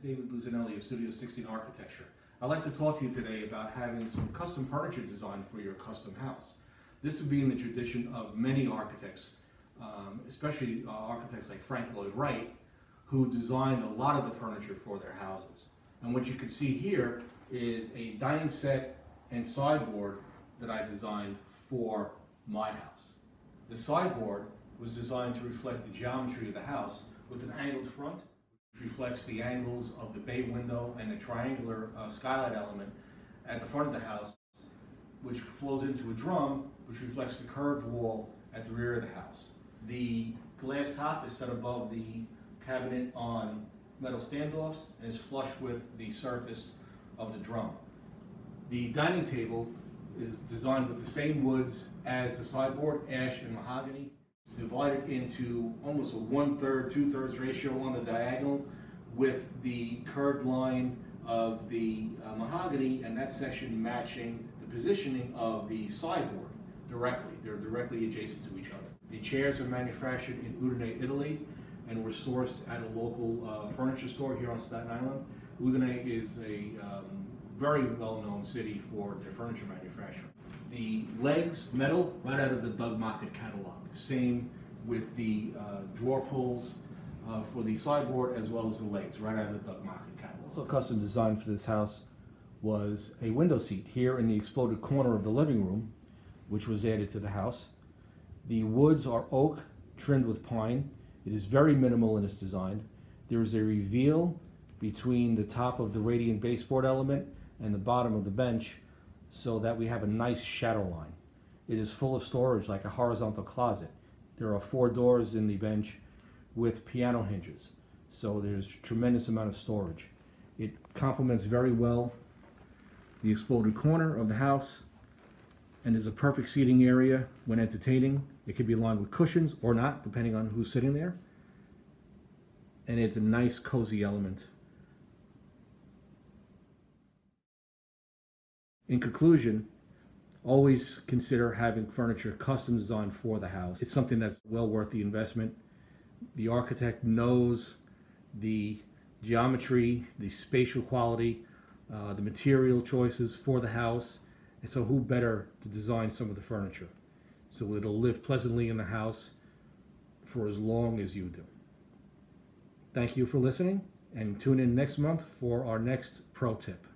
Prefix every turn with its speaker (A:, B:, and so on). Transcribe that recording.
A: David Buzzanelli of Studio 16 Architecture. I'd like to talk to you today about having some custom furniture designed for your custom house. This would be in the tradition of many architects, especially architects like Frank Lloyd Wright, who designed a lot of the furniture for their houses. And what you can see here is a dining set and sideboard that I designed for my house. The sideboard was designed to reflect the geometry of the house with an angled front, which reflects the angles of the bay window and the triangular skylight element at the front of the house, which flows into a drum, which reflects the curved wall at the rear of the house. The glass top is set above the cabinet on metal standoffs and is flush with the surface of the drum. The dining table is designed with the same woods as the sideboard, ash and mahogany. It's divided into almost a 1/3, 2/3 ratio on the diagonal, with the curved line of the mahogany and that section matching the positioning of the sideboard directly. They're directly adjacent to each other. The chairs are manufactured in Udine, Italy, and were sourced at a local furniture store here on Staten Island. Udine is a very well-known city for their furniture manufacturing. The legs, metal, right out of the Doug Mockett catalog. Same with the drawer pulls for the sideboard as well as the legs, right out of the Doug Mockett catalog. Also custom designed for this house was a window seat here in the exploded corner of the living room, which was added to the house. The woods are oak, trimmed with pine. It is very minimal in its design. There is a reveal between the top of the radiant baseboard element and the bottom of the bench so that we have a nice shadow line. It is full of storage like a horizontal closet. There are 4 doors in the bench with piano hinges, so there's a tremendous amount of storage. It complements very well the exploded corner of the house and is a perfect seating area when entertaining. It can be lined with cushions or not, depending on who's sitting there. And it's a nice, cozy element. In conclusion, always consider having furniture custom designed for the house. It's something that's well worth the investment. The architect knows the geometry, the spatial quality, the material choices for the house, and so who better to design some of the furniture so it'll live pleasantly in the house for as long as you do. Thank you for listening, and tune in next month for our next pro tip.